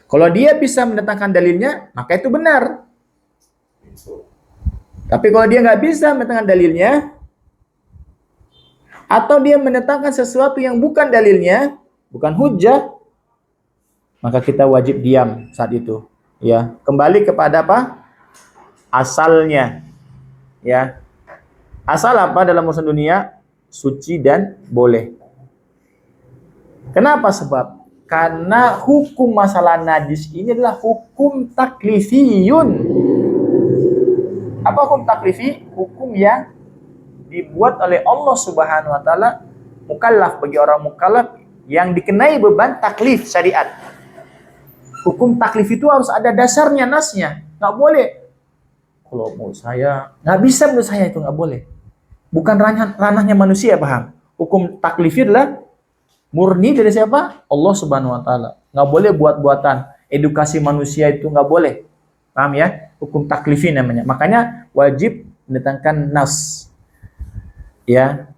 Kalau dia bisa mendatangkan dalilnya, maka itu benar. Tapi kalau dia nggak bisa mendatangkan dalilnya, atau dia mendatangkan sesuatu yang bukan dalilnya, bukan hujjah, maka kita wajib diam saat itu. Ya, kembali kepada apa? Asalnya. Ya, asal apa dalam urusan dunia? Suci dan boleh. Kenapa? Sebab karena hukum masalah najis ini adalah hukum taklifiyun. Apa hukum taklifi? Hukum yang dibuat oleh Allah Subhanahu wa taala, mukallaf, bagi orang mukallaf yang dikenai beban taklif syariat. Hukum taklif itu harus ada dasarnya, nasnya. Nggak boleh. Kalau mau saya, nggak bisa menurut saya, itu nggak boleh. Bukan ranahnya manusia, paham? Hukum taklif adalah murni dari siapa? Allah Subhanahu wa taala. Nggak boleh buat-buatan. Edukasi manusia itu nggak boleh. Paham ya? Hukum taklifi namanya. Makanya wajib mendatangkan nas. Ya.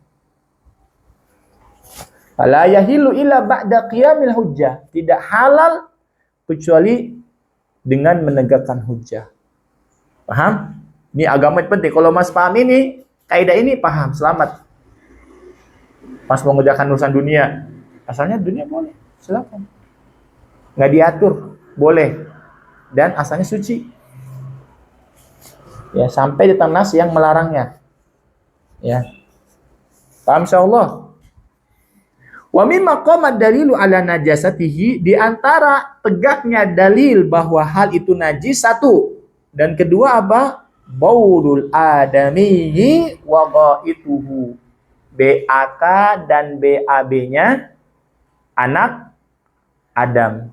La yahilu illa ba'da qiyamil hujjah. Tidak halal kecuali dengan menegakkan hujjah. Paham? Ini agama penting. Kalau Mas paham ini, kaidah ini paham, selamat. Mas mengerjakan urusan dunia, asalnya dunia boleh, silakan. Nggak diatur, boleh. Dan asalnya suci. Ya, sampai datang nas yang melarangnya. Ya. Paham insyaallah? Wa mimma qama dalilu ala najasatihi, di antara tegaknya dalil bahwa hal itu najis, satu. Dan kedua apa? Baulul adamiyyi wa ghaituhu. BAK dan BAB-nya anak Adam.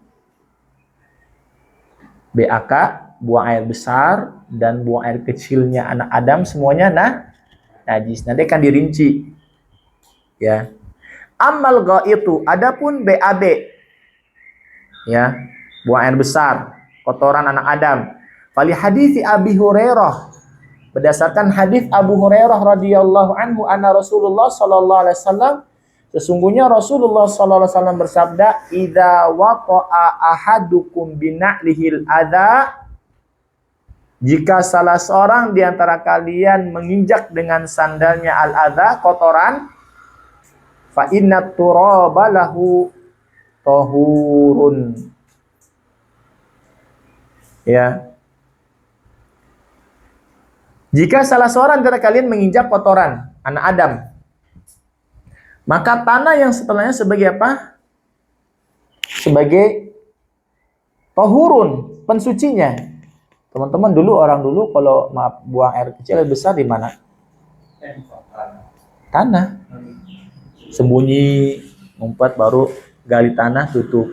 BAK buang air besar dan buang air kecilnya anak Adam, semuanya najis. Nanti akan dirinci. Ya. Amal ghaitu, adapun BAB, ya, buang air besar, kotoran anak Adam. Fali hadits Abi Hurairah, berdasarkan hadis Abu Hurairah radhiyallahu anhu, anna Rasulullah sallallahu alaihi wasallam, sesungguhnya Rasulullah sallallahu alaihi wasallam bersabda, idza waqa'a ahadukum bina'lihil adza, jika salah seorang di antara kalian menginjak dengan sandalnya al-adza, kotoran, fa inna turaba lahu tahurun. Ya. Jika salah seorang dari kalian menginjak kotoran anak Adam, Maka tanah yang setelahnya sebagai apa? Sebagai tahurun, pensucinya. Teman-teman orang dulu kalau maaf buang air kecil air besar di mana? Tanah. Sembunyi, ngumpet baru gali tanah tutup.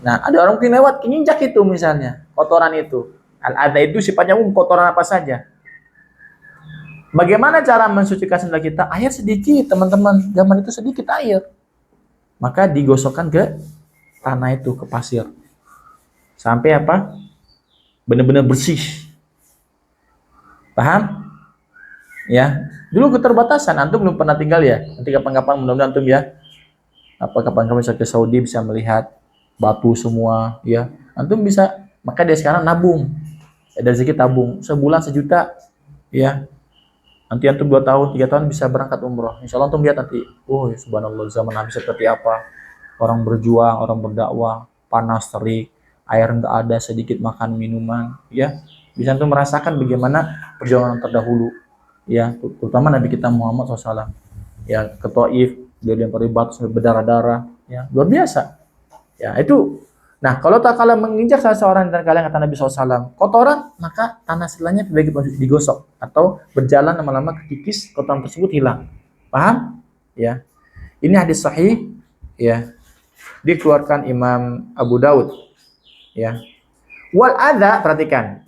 Nah, ada orang mungkin lewat nginjak itu misalnya, kotoran itu. Al-adha itu sifatnya kotoran apa saja. Bagaimana cara mensucikan sandal kita? Air sedikit, teman-teman. Zaman itu sedikit air. Maka digosokkan ke tanah itu, ke pasir. Sampai apa? Benar-benar bersih. Paham? Ya. Dulu keterbatasan, antum belum pernah tinggal ya. Nanti kapan-kapan mudah-mudahan antum ya. Apa kapan-kapan bisa ke Saudi bisa melihat batu semua, ya. Antum bisa, maka dia sekarang nabung. Dari rezeki tabung, sebulan 1 juta, ya. Nanti antum 2 tahun, 3 tahun bisa berangkat umroh. Insya Allah antum lihat nanti, oh ya subhanallah zaman Nabi seperti apa. Orang berjuang, orang berdakwah, panas terik, air enggak ada, sedikit makan minuman, ya. Bisa antum merasakan bagaimana perjuangan terdahulu, ya, terutama Nabi kita Muhammad SAW. Ya, ke Taif, dia yang terlibat sampai berdarah-darah, ya, luar biasa. Ya, itu. Nah, kalau tak kala menginjak salah seorang dari kalian kata Nabi SAW, kotoran, maka tanah setelahnya sebagai digosok atau berjalan lama-lama kekikis kotoran tersebut hilang. Paham? Ya. Ini hadis sahih, ya. Dikeluarkan Imam Abu Daud, ya. Wal adza, perhatikan.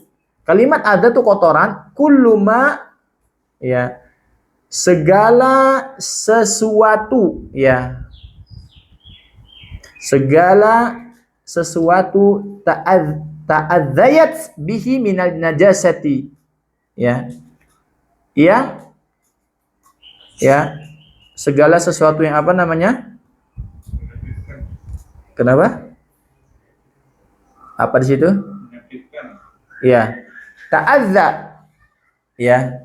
Kalimat adza itu kotoran, kulluma, ya. Segala sesuatu, ya. Segala sesuatu ta'adzayat bihi minal najasati, ya. Ya, segala sesuatu yang apa namanya? Kenapa? Apa di situ? Ya. Ta'adza, ya.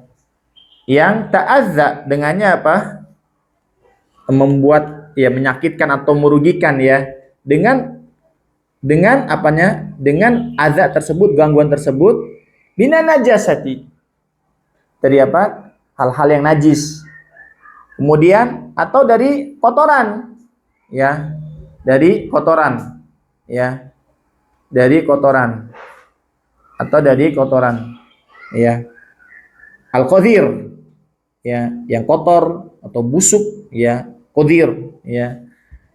Yang ta'adza dengannya apa? Membuat, ya, menyakitkan atau merugikan, ya, dengan apanya, dengan azab tersebut, gangguan tersebut, bina najasati, dari apa, hal-hal yang najis, kemudian atau dari kotoran, ya, dari kotoran, ya, dari kotoran atau dari kotoran, ya, al-qadir, ya, yang kotor atau busuk, ya, qadir, ya.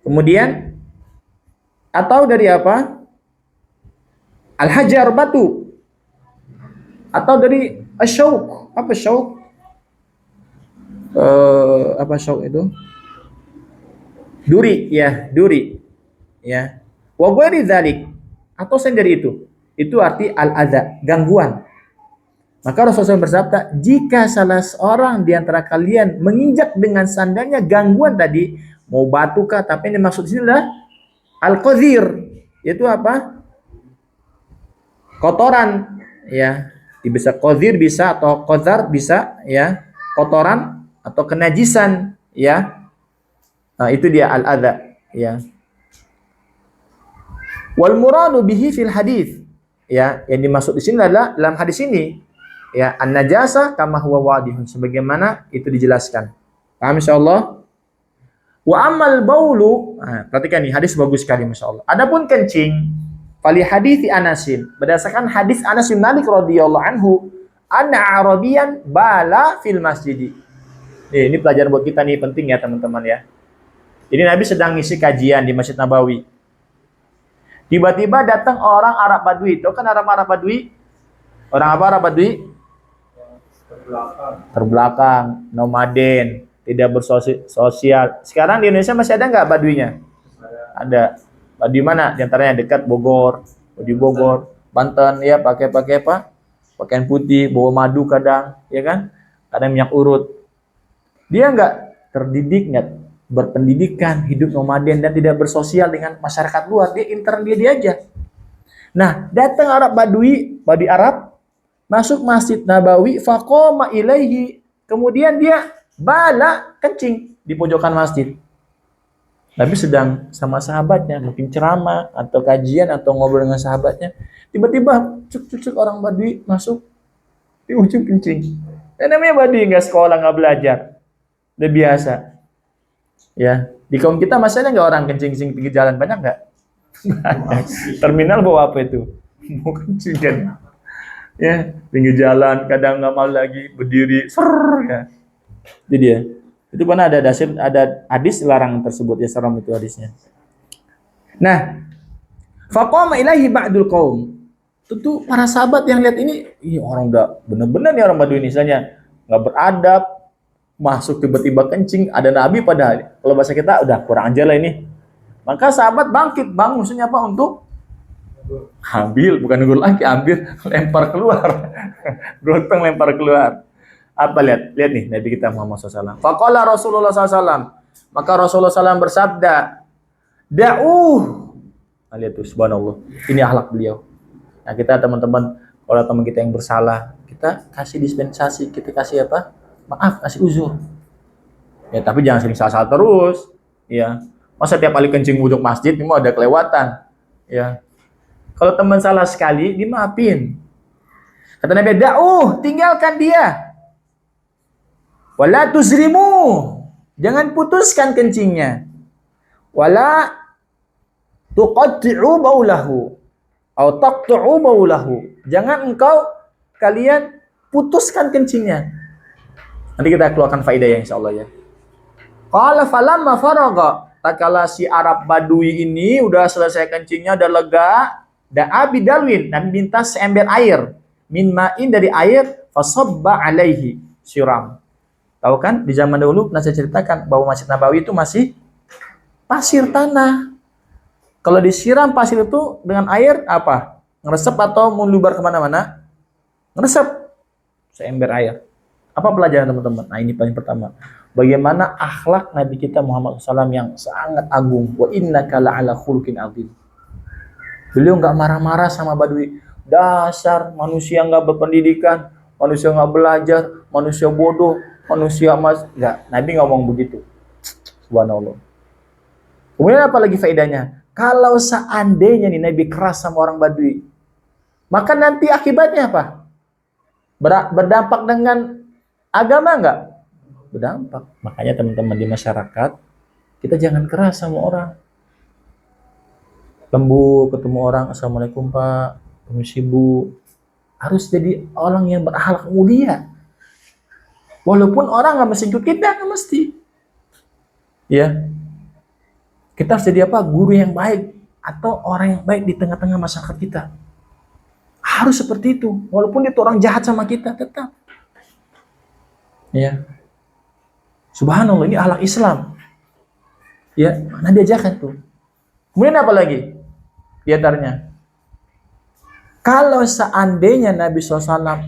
Kemudian atau dari apa? Al-hajar, batu. Atau dari asyauk. Apa syauk? Apa syauk itu? Duri, ya, duri. Ya. Wa ghairi dzalik. Atau selain dari itu. Itu arti al-adza, gangguan. Maka Rasulullah bersabda, jika salah seorang di antara kalian menginjak dengan sandalnya gangguan tadi, mau batu kah, tapi yang dimaksud sini adalah al-qadir, yaitu apa? Kotoran, ya. Bisa qadir bisa atau qadar bisa, ya. Kotoran atau kenajisan, ya. Nah, itu dia al-adza, ya. Wal muradu bihi fil hadis, ya, yang dimaksud di sini adalah dalam hadis ini, ya, an-najasa kama huwa wadihun, sebagaimana itu dijelaskan. Paham insyaallah? Wa amal baulu, nah, perhatikan nih, hadis bagus sekali masyaallah. Adapun kencing, fali hadithi Anasin, berdasarkan hadis Anas bin Malik radhiyallahu anhu, anna arabiyan bala fil masjid. Ini pelajaran buat kita nih, penting ya teman-teman, ya. Jadi Nabi sedang ngisi kajian di Masjid Nabawi. Tiba-tiba datang orang Arab Badui. Itu kan Arab Badui. Orang apa Arab Badui? Terbelakang, nomaden, tidak bersosial. Sekarang di Indonesia masih ada nggak Baduinya? Ada. Badui mana? Di antaranya dekat Bogor, di Bogor, Banten, ya, pakai apa? Pakaian putih, bawa madu kadang, ya kan? Kadang minyak urut. Dia nggak terdidik, nggak berpendidikan, hidup nomaden dan tidak bersosial dengan masyarakat luar. Dia intern dia aja. Nah, datang Badui Arab, masuk Masjid Nabawi, faqama ilaihi, kemudian dia bala, kencing di pojokan masjid. Nabi sedang sama sahabatnya, mungkin ceramah atau kajian atau ngobrol dengan sahabatnya. Tiba-tiba cuk orang Badui masuk di ujung kencing. Dan namanya Badui nggak sekolah, nggak belajar, udah biasa. Ya, di kaum kita masih ada nggak orang kencing-kencing pinggir jalan? Banyak nggak? Banyak. Terminal bawa apa itu? Mau kencing kan? Ya, pinggir jalan, kadang nggak mau lagi berdiri, ya. Itu dia. Itu mana ada dasar, ada hadis larangan tersebut ya, seram itu hadisnya. Nah, faqama ilaihi ba'dul qaum. Tentu para sahabat yang lihat ini, orang udah bener-bener nih orang Badui ini, misalnya nggak beradab, masuk tiba-tiba kencing, ada Nabi padahal. Kalau bahasa kita udah kurang aja lah ini. Maka sahabat bangkit, maksudnya apa? Untuk ambil, bukan nunggu lagi, ambil, lempar keluar. Gotong lempar keluar. Apa lihat? Lihat nih Nabi kita Muhammad SAW. Faqala Rasulullah SAW. Maka Rasulullah SAW bersabda, Da'uh. Nah, lihat tuh, subhanallah. Ini akhlak beliau. Nah, kita teman-teman, kalau teman kita yang bersalah, kita kasih dispensasi, kita kasih apa? Maaf, kasih uzur. Ya, tapi jangan sering salah terus. Ya, masa tiap kali kencing wuduk masjid, ini mau ada kelewatan. Ya, kalau teman salah sekali, dimaafin. Kata Nabi, Da'uh, tinggalkan dia. Wala tuzrimu, jangan putuskan kencingnya. Wala tuqatti'u baulahu. Au taqtu'u baulahu. Jangan engkau kalian putuskan kencingnya. Nanti kita keluarkan faedah ya insyaallah ya. Qala falamma faraga, tatkala si Arab Badui ini udah selesai kencingnya, udah lega, da'a bidalwin, dan minta seember air, min ma'in dari air, fasabba alaihi, siram. Tahu kan di zaman dahulu pernah saya ceritakan bahwa Masjid Nabawi itu masih pasir tanah. Kalau disiram pasir itu dengan air apa? Ngeresep atau melubar kemana-mana? Ngeresep. Seember air. Apa pelajaran teman-teman? Nah ini paling pertama. Bagaimana akhlak Nabi kita Muhammad SAW yang sangat agung. Wa innaka la'ala khuluqin azim. Beliau nggak marah-marah sama Badui. Dasar manusia nggak berpendidikan, manusia nggak belajar, manusia bodoh, manusia nggak. Nabi ngomong begitu. Subhanallah. Kemudian apa lagi faedahnya? Kalau seandainya nih Nabi keras sama orang Badui, maka nanti akibatnya apa? Berdampak dengan agama enggak? Berdampak. Makanya teman-teman di masyarakat, kita jangan keras sama orang. Lembut ketemu orang, Assalamualaikum Pak, permisi Bu. Harus jadi orang yang berakhlak mulia. Walaupun orang nggak mesti ikut kita, nggak mesti. Ya. Kita harus jadi apa? Guru yang baik atau orang yang baik di tengah-tengah masyarakat kita. Harus seperti itu. Walaupun itu orang jahat sama kita, tetap. Ya. Subhanallah, ini akhlak Islam. Ya, mana diajarkan tuh. Kemudian apa lagi? Di antaranya, kalau seandainya Nabi SAW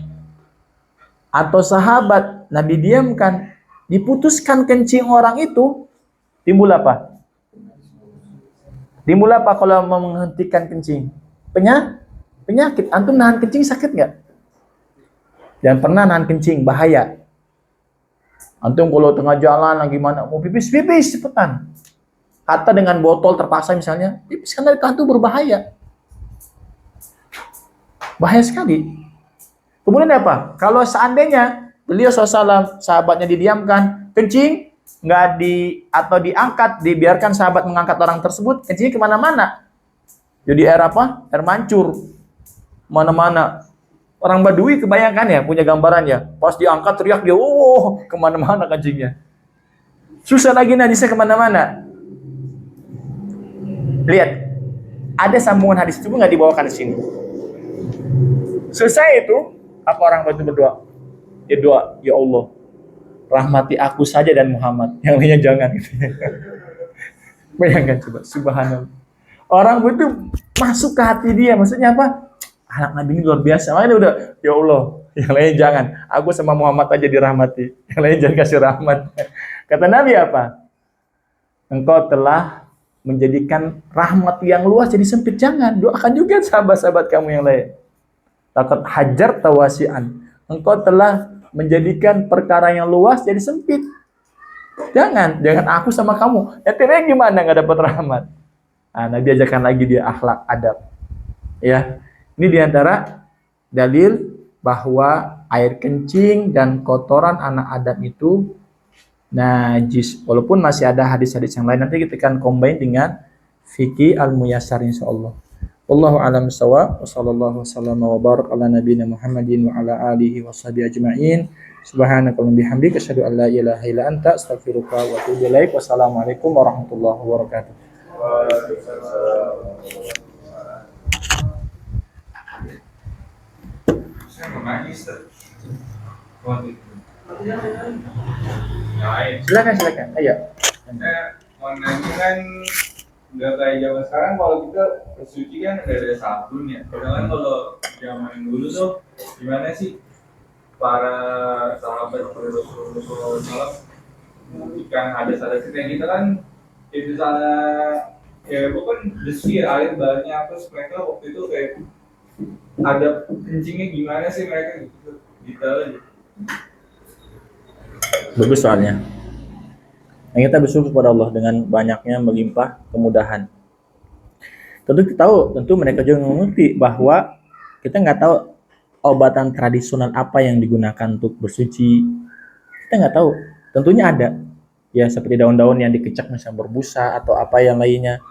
atau sahabat Nabi diamkan, diputuskan kencing orang itu, timbul apa? Timbul apa kalau mau menghentikan kencing? Penyakit. Antum nahan kencing sakit nggak? Jangan pernah nahan kencing, bahaya. Antum kalau tengah jalan lagi mana mau pipis cepetan. Atau dengan botol terpaksa misalnya, pipis karena itu berbahaya. Bahaya sekali. Kemudian apa? Kalau seandainya beliau SAW sahabatnya didiamkan, kencing nggak atau diangkat, dibiarkan sahabat mengangkat orang tersebut, kencingnya kemana-mana. Jadi air apa? Air mancur. Mana-mana. Orang Badui kebayangkan ya, punya gambaran ya. Pas diangkat teriak dia, kemana-mana kencingnya. Susah lagi hadisnya kemana-mana. Lihat, ada sambungan hadis itu nggak dibawakan di sini. Selesai itu, apa orang Badui berdoa? Dia doa, ya Allah, rahmati aku saja dan Muhammad, yang lainnya jangan. Bayangkan coba, subhanallah. Orang itu masuk ke hati dia, maksudnya apa? Anak Nabi ini luar biasa. Makanya udah, ya Allah, yang lainnya jangan. Aku sama Muhammad aja dirahmati, yang lain jangan kasih rahmat. Kata Nabi apa? Engkau telah menjadikan rahmat yang luas jadi sempit. Jangan, doakan juga sahabat-sahabat kamu yang lain. Takut hajar tawasian. Engkau telah menjadikan perkara yang luas jadi sempit. Jangan aku sama kamu. Ya ternyata gimana nggak dapat rahmat? Nah, Nabi ajarkan lagi dia akhlak adab. Ya, ini diantara dalil bahwa air kencing dan kotoran anak Adam itu najis. Walaupun masih ada hadis-hadis yang lain, nanti kita akan combine dengan fikih al-muyassar insyaallah. Wallahu a'lam bissawab. Wassallallahu wasallam wa barak ala nabiyyina Muhammadin wa ala alihi washabihi ajma'in. Subhanakallahumma bihamdika asyhadu an la ilaha illa anta astaghfiruka wa atubu ilaik. Wassalamualaikum warahmatullahi wabarakatuh. Silakan. Ayo. Mau nanya kan udah kayak zaman sekarang kalau kita bersuci kan udah ada sabun ya. Sedangkan kalau zaman dulu tuh gimana sih para sahabat Rasulullah SAW jika ada kayak kita kan itu salah ya bukan besi air banyak terus mereka waktu itu kayak ada kencingnya gimana sih mereka gitu aja. Bagus soalnya. Yang kita bersyukur kepada Allah dengan banyaknya melimpah kemudahan. Tentu mereka juga mengerti bahwa kita nggak tahu obatan tradisional apa yang digunakan untuk bersuci. Kita nggak tahu. Tentunya ada. Ya seperti daun-daun yang dikecak misalnya berbusa atau apa yang lainnya.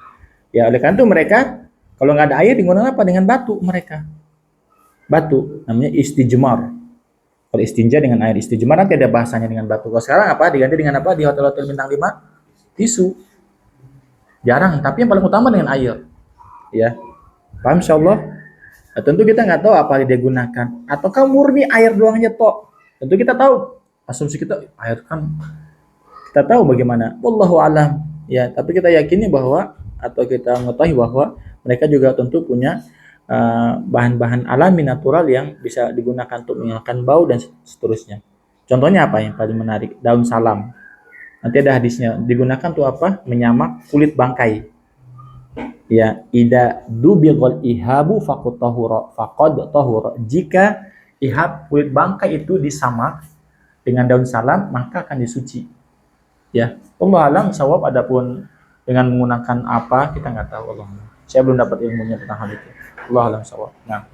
Ya oleh karena itu mereka kalau nggak ada air digunakan apa? Dengan batu mereka. Batu namanya istijmar. Kalau istinja dengan air, istijmar nanti ada bahasanya dengan batu. Kalau sekarang apa? Diganti dengan apa? Di hotel-hotel bintang 5 tisu. Jarang, tapi yang paling utama dengan air. Ya. Paham insyaallah? Nah, tentu kita nggak tahu apa yang dia gunakan. Ataukah murni air doang aja tok. Tentu kita tahu. Asumsi kita air kan kita tahu bagaimana. Wallahu alam. Ya, tapi kita yakini bahwa atau kita mengetahui bahwa mereka juga tentu punya bahan-bahan alami natural yang bisa digunakan untuk menghilangkan bau dan seterusnya. Contohnya apa yang paling menarik? Daun salam. Nanti ada hadisnya. Digunakan untuk apa? Menyamak kulit bangkai. Ya, ida dubighal ihabu faqad tahura. Jika ihab kulit bangkai itu disamak dengan daun salam, maka akan disuci. Ya, Allah alam sawab. Adapun dengan menggunakan apa kita nggak tahu. Allah. Saya belum dapat ilmunya tentang hal itu. Allah alam sawab. Nah,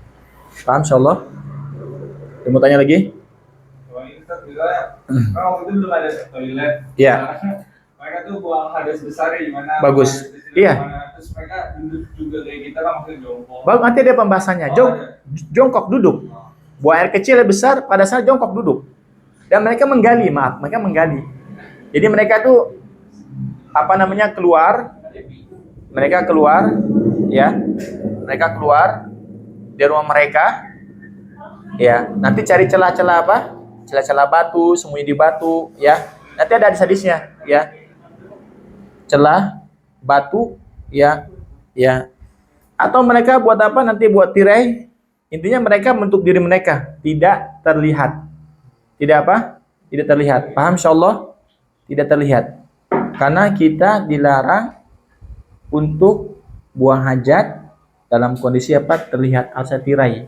paham insyaallah? Mau tanya lagi? Kalau itu belum ada toilet. Iya. Mereka tuh buang hadas besar di mana? Bagus. Iya. Terus mereka duduk juga kayak kita kan maksudnya jongkok. Bagus, nanti ada pembahasannya. Jongkok duduk. Buang air kecil besar pada saat jongkok duduk. Dan mereka menggali. Jadi mereka tuh keluar ya. Mereka keluar dari rumah mereka, ya. Nanti cari celah-celah apa? Celah-celah batu, sembunyi di batu, ya. Nanti ada hadis-hadisnya, ya. Celah batu, ya. Atau mereka buat apa? Nanti buat tirai. Intinya mereka bentuk diri mereka tidak terlihat. Tidak apa? Tidak terlihat. Paham insyaallah? Tidak terlihat. Karena kita dilarang untuk buang hajat dalam kondisi apa? Terlihat asal tirai.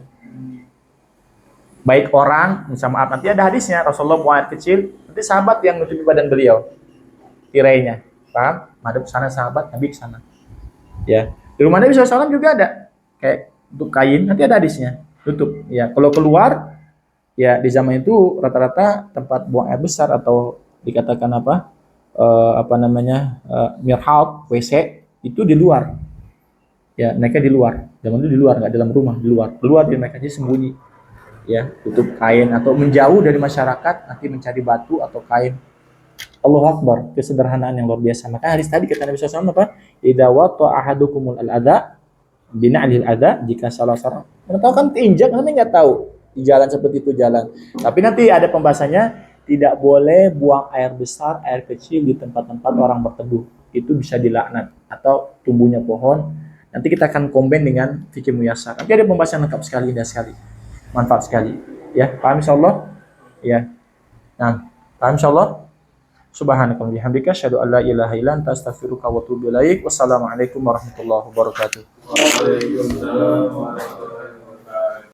Baik orang, misalnya nanti ada hadisnya Rasulullah buang air kecil, nanti sahabat yang menutupi badan beliau tirainya. Paham? Madhab sana sahabat, Nabi ke sana. Ya. Di rumah Nabi SAW juga ada kayak untuk kain, nanti ada hadisnya tutup. Ya, kalau keluar ya di zaman itu rata-rata tempat buang air besar atau dikatakan mirhab, WC itu di luar. Ya, mereka di luar. Zaman itu di luar, nggak dalam rumah, di luar. Keluar dia mereka aja sembunyi. Ya, tutup kain atau menjauh dari masyarakat, nanti mencari batu atau kain. Allahu Akbar, kesederhanaan yang luar biasa. Maka hadis tadi kata Nabi SAW apa? Idza wata ahadukumul al-adha bina'lil adha, jika salah seorang tahu kan injak, nanti nggak tahu di jalan seperti itu jalan. Tapi nanti ada pembahasannya, tidak boleh buang air besar, air kecil di tempat-tempat orang berteduh. Itu bisa dilaknat atau tumbuhnya pohon. Nanti kita akan combine dengan fikih muyassar. Nanti ada pembahasan lengkap sekali, indah sekali, manfaat sekali. Ya, paham insyaallah? Ya. Nah, paham insyaallah? Subhanakallahumma bihamdika asyhadu an la ilaha illa anta astaghfiruka wa atubu ilaik. Wassalamualaikum warahmatullahi wabarakatuh. Waalaikumsalam.